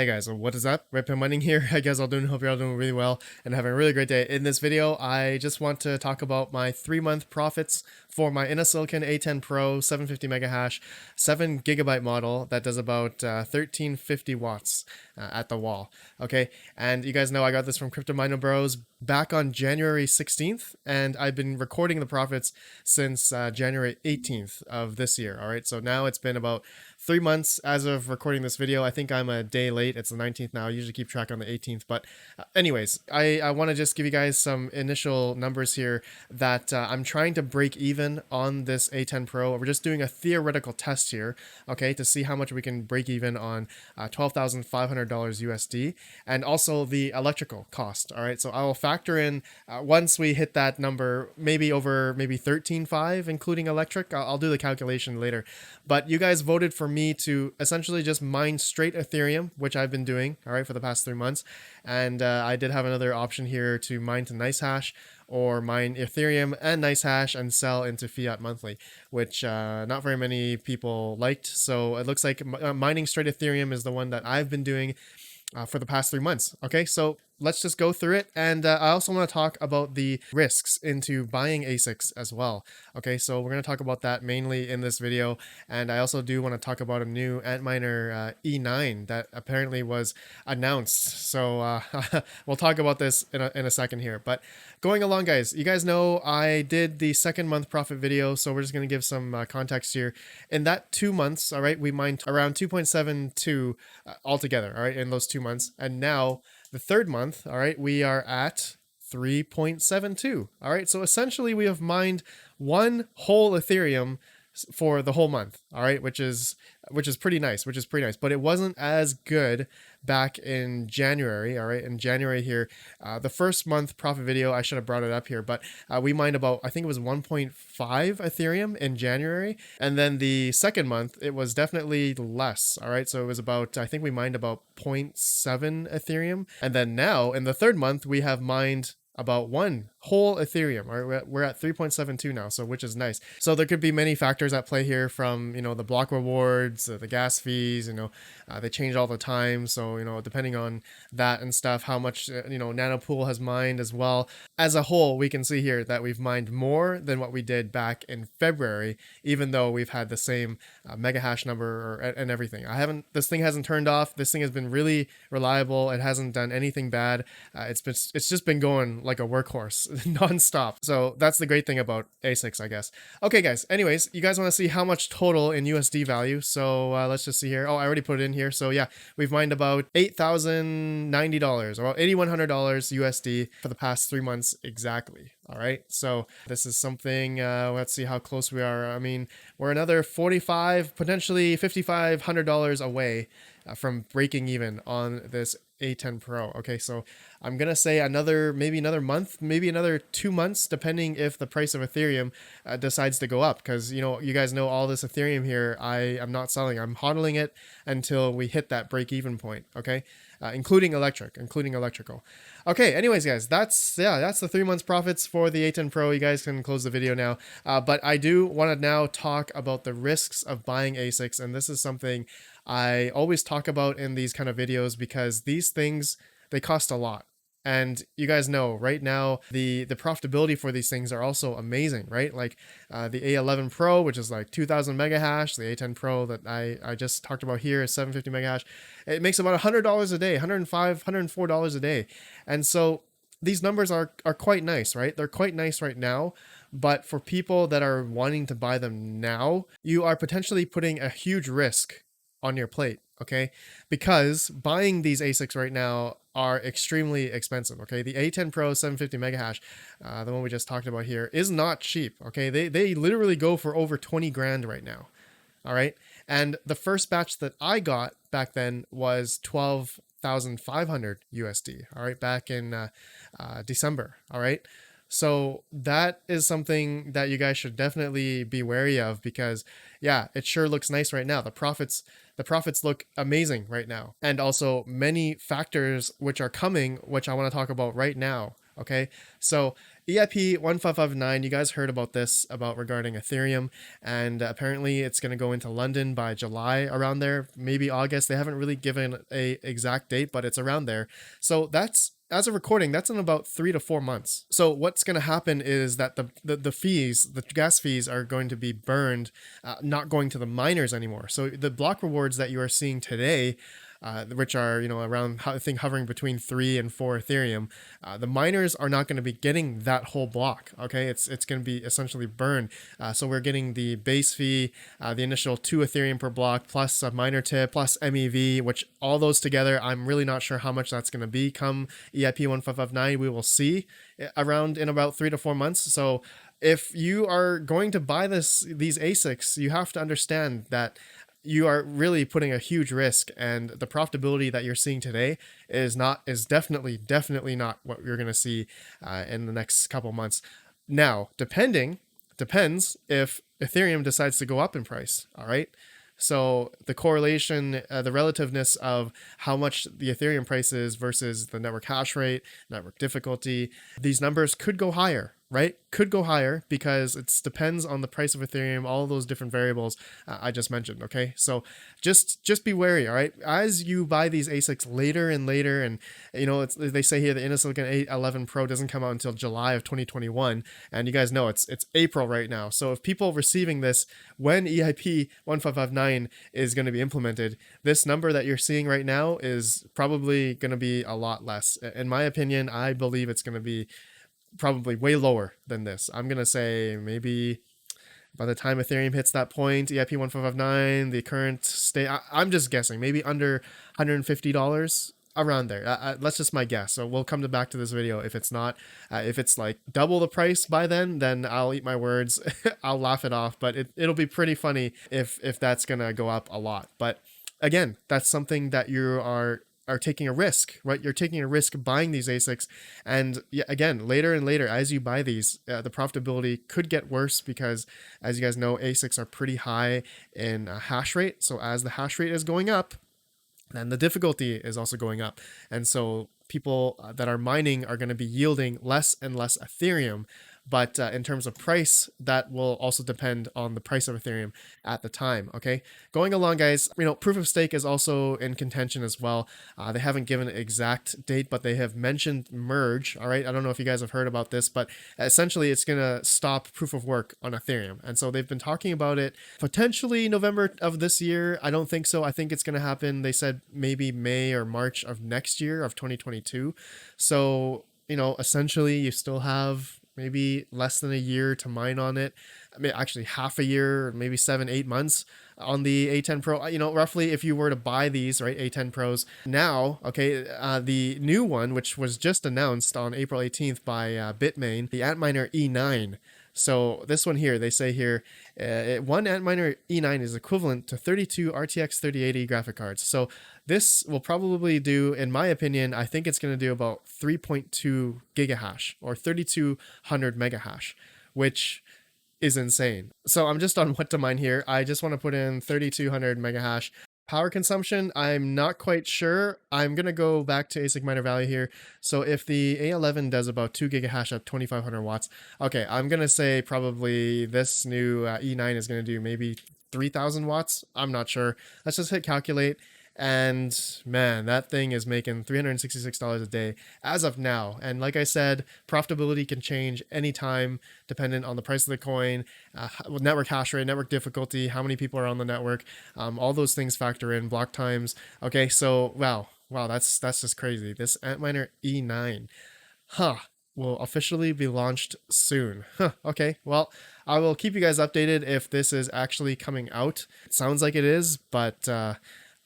Hey guys, what is up? RedPandaMining here. I guess hope you're all doing really well and having a really great day. In this video, I just want to talk about my 3-month profits for my Innosilicon A10 Pro 750 mega hash, 7 gigabyte model that does about 1350 watts at the wall. Okay, and you guys know I got this from Crypto Mino Bros back on January 16th, and I've been recording the profits since January 18th of this year. All right, so now it's been about 3 months as of recording this video. I think I'm a day late. It's the 19th now. I usually keep track on the 18th. But anyways, I want to just give you guys some initial numbers here that I'm trying to break even on this A10 Pro. We're just doing a theoretical test here, okay, to see how much we can break even on $12,500 USD, and also the electrical cost. All right, so I will factor in once we hit that number, maybe over maybe 13.5 including electric. I'll do the calculation later. But you guys voted for me to essentially just mine straight Ethereum, which I've been doing, all right, for the past 3 months. And I did have another option here to mine to NiceHash or mine Ethereum and NiceHash and sell into fiat monthly, which not very many people liked. So it looks like mining straight Ethereum is the one that I've been doing for the past 3 months. Okay, so let's just go through it. And I also want to talk about the risks into buying ASICs as well. Okay, so we're going to talk about that mainly in this video. And I also do want to talk about a new Antminer E9 that apparently was announced. So we'll talk about this in a second here. But going along, guys, you guys know I did the 2nd month profit video. So we're just going to give some context here. In that 2 months, all right, we mined around 2.72 altogether, all right, in those 2 months. And now the 3rd month, all right, we are at 3.72. All right, so essentially we have mined one whole Ethereum for the whole month, all right, which is pretty nice, but it wasn't as good back in January. All right, in January here, the 1st month profit video, I should have brought it up here, but we mined about, I think it was 1.5 Ethereum in January, and then the 2nd month it was definitely less. All right, so it was about, I think we mined about 0.7 Ethereum, and then now in the 3rd month we have mined about one whole Ethereum. All right, we're at 3.72 now, so which is nice. So there could be many factors at play here, from the block rewards, the gas fees. They change all the time, so depending on that and stuff, how much Nanopool has mined as well. As a whole, we can see here that we've mined more than what we did back in February, even though we've had the same mega hash number and everything. This thing hasn't turned off. This thing has been really reliable. It hasn't done anything bad. It's just been going like a workhorse non-stop. So that's the great thing about ASICs, I guess. Okay, guys, anyways, you guys want to see how much total in USD value. So let's just see here. Oh, I already put it in here. So yeah, we've mined about $8,090 or $8,100 USD for the past 3 months exactly. All right, so this is something, let's see how close we are. I mean, we're another $4,500, potentially $5,500 away from breaking even on this A10 Pro. Okay, so I'm gonna say maybe another month, maybe another 2 months, depending if the price of Ethereum decides to go up, because you guys know all this Ethereum here, I'm not selling. I'm hodling it until we hit that break even point. Okay, including electrical. Okay, anyways, guys, that's the 3 months profits for the A10 Pro. You guys can close the video now, but I do want to now talk about the risks of buying ASICs, and this is something I always talk about in these kind of videos, because these things, they cost a lot. And you guys know right now the profitability for these things are also amazing, right? Like the A11 Pro, which is like 2000 mega hash, the A10 Pro that I just talked about here is 750 mega hash. It makes about $100 a day, $105, $104 a day. And so these numbers are quite nice, right? They're quite nice right now. But for people that are wanting to buy them now, you are potentially putting a huge risk on your plate, okay? Because buying these ASICs right now are extremely expensive, okay? The A10 Pro 750 mega hash, the one we just talked about here, is not cheap, okay? They literally go for over 20 grand right now, all right? And the first batch that I got back then was 12,500 USD, all right? Back in December, all right? So that is something that you guys should definitely be wary of, because yeah, it sure looks nice right now. The profits look amazing right now. And also many factors which are coming, which I want to talk about right now, Okay, so EIP 1559, you guys heard about this about regarding Ethereum, and apparently it's going to go into London by July, around there, maybe August. They haven't really given a exact date, but it's around there. So that's, as a recording, that's in about 3 to 4 months. So what's going to happen is that the fees, the gas fees, are going to be burned, not going to the miners anymore. So the block rewards that you are seeing today, which are, around, I think, hovering between 3 and 4 Ethereum, the miners are not going to be getting that whole block. Okay, it's going to be essentially burned. So we're getting the base fee, the initial 2 Ethereum per block, plus a miner tip, plus MEV, which all those together, I'm really not sure how much that's going to be come EIP 1559. We will see around in about 3 to 4 months. So if you are going to buy these ASICs, you have to understand that you are really putting a huge risk, and the profitability that you're seeing today is definitely not what you're going to see in the next couple months. Now, depends if Ethereum decides to go up in price. All right. So the correlation, the relativeness of how much the Ethereum price is versus the network hash rate, network difficulty, these numbers could go higher, right? Could go higher because it depends on the price of Ethereum, all those different variables I just mentioned. Okay, so just be wary. All right, as you buy these ASICs later and later, and they say here the Innosilicon A10 Pro doesn't come out until July of 2021, and you guys know it's April right now. So if people receiving this when EIP 1559 is going to be implemented, this number that you're seeing right now is probably going to be a lot less. In my opinion, I believe it's going to be probably way lower than this. I'm going to say maybe by the time Ethereum hits that point, EIP 1559, the current state, I'm just guessing, maybe under $150, around there. That's just my guess. So we'll come back to this video. If it's not, if it's like double the price by then I'll eat my words. I'll laugh it off, but it'll be pretty funny if that's going to go up a lot. But again, that's something that you are taking a risk, right? You're taking a risk buying these ASICs, and again, later and later, as you buy these, the profitability could get worse because, as you guys know, ASICs are pretty high in hash rate. So as the hash rate is going up, then the difficulty is also going up, and so people that are mining are going to be yielding less and less Ethereum. But in terms of price, that will also depend on the price of Ethereum at the time. Okay, going along, guys. Proof of stake is also in contention as well. They haven't given an exact date, but they have mentioned merge. All right, I don't know if you guys have heard about this, but essentially it's gonna stop proof of work on Ethereum, and so they've been talking about it potentially November of this year. I don't think so. I think it's gonna happen. They said maybe May or March of next year of 2022. So essentially you still have maybe less than a year to mine on it. I mean, actually half a year, maybe 7-8 months on the A10 Pro. Roughly, if you were to buy these, right, A10 Pros now, okay, the new one, which was just announced on April 18th by Bitmain, the Antminer E9. So this one here, they say here, one Antminer E9 is equivalent to 32 RTX 3080 graphic cards. So this will probably do, in my opinion, I think it's going to do about 3.2 gigahash or 3200 megahash, which is insane. So I'm just on what to mine here. I just want to put in 3200 megahash. Power consumption, I'm not quite sure. I'm going to go back to ASIC Miner Value here. So if the A11 does about 2 gigahash at 2500 watts, okay, I'm going to say probably this new E9 is going to do maybe 3000 watts. I'm not sure. Let's just hit calculate. And man, that thing is making $366 a day as of now. And like I said, profitability can change anytime dependent on the price of the coin, network hash rate, network difficulty, how many people are on the network. All those things factor in, block times. Okay, so wow, that's just crazy. This Antminer E9, will officially be launched soon. Okay, well, I will keep you guys updated if this is actually coming out. It sounds like it is, but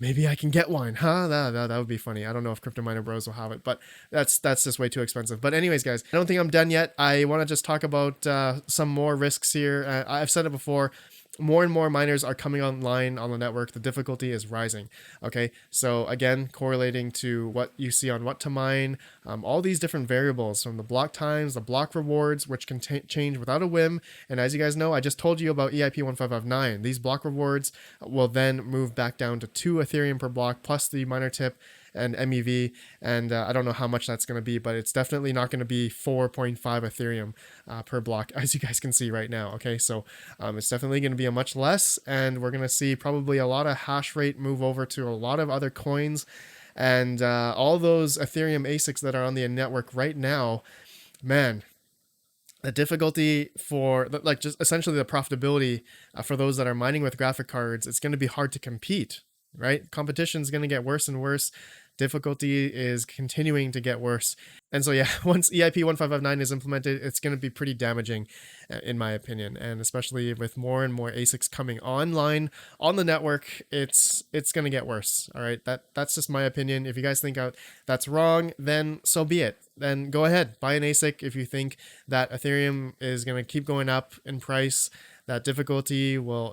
maybe I can get one, huh? That would be funny. I don't know if Crypto Miner Bros will have it, but that's just way too expensive. But anyways, guys, I don't think I'm done yet. I want to just talk about some more risks here. I've said it before. More and more miners are coming online on the network. The difficulty is rising. Okay, so again, correlating to what you see on what to mine, all these different variables from the block times, the block rewards, which can change without a whim. And as you guys know, I just told you about EIP 1559. These block rewards will then move back down to 2 Ethereum per block plus the miner tip. and MEV, and I don't know how much that's going to be, but it's definitely not going to be 4.5 Ethereum per block, as you guys can see right now. Okay, so it's definitely going to be a much less, and we're going to see probably a lot of hash rate move over to a lot of other coins, and all those Ethereum ASICs that are on the network right now, man, the difficulty for like just essentially the profitability for those that are mining with graphic cards, it's going to be hard to compete, right? Competition is going to get worse and worse. Difficulty is continuing to get worse. And so, yeah, once EIP 1559 is implemented, it's going to be pretty damaging, in my opinion. And especially with more and more ASICs coming online on the network, it's going to get worse. All right, that's just my opinion. If you guys think that's wrong, then so be it. Then go ahead, buy an ASIC if you think that Ethereum is going to keep going up in price. That difficulty will,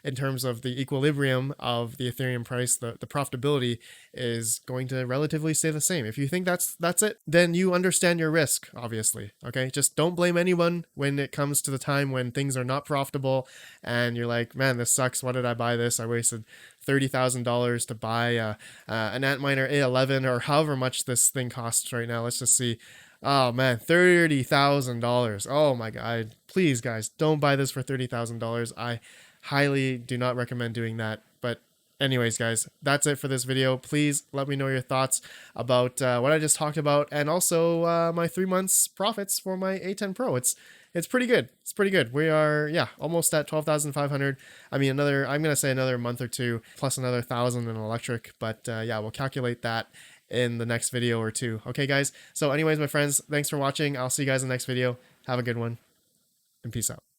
in terms of the equilibrium of the Ethereum price, the profitability is going to relatively stay the same. If you think that's it, then you understand your risk, obviously. Okay, just don't blame anyone when it comes to the time when things are not profitable and you're like, man, this sucks. Why did I buy this? I wasted $30,000 to buy an Antminer A11 or however much this thing costs right now. Let's just see. Oh man, $30,000. Oh my God. Please, guys, don't buy this for $30,000. I highly do not recommend doing that. But anyways, guys, that's it for this video. Please let me know your thoughts about what I just talked about, and also my 3 months profits for my A10 Pro. It's pretty good. It's pretty good. We are, yeah, almost at 12,500. I mean, I'm going to say another month or two, plus another 1,000 in electric. But yeah, we'll calculate that in the next video or two. Okay, guys? So anyways, my friends, thanks for watching. I'll see you guys in the next video. Have a good one, and peace out.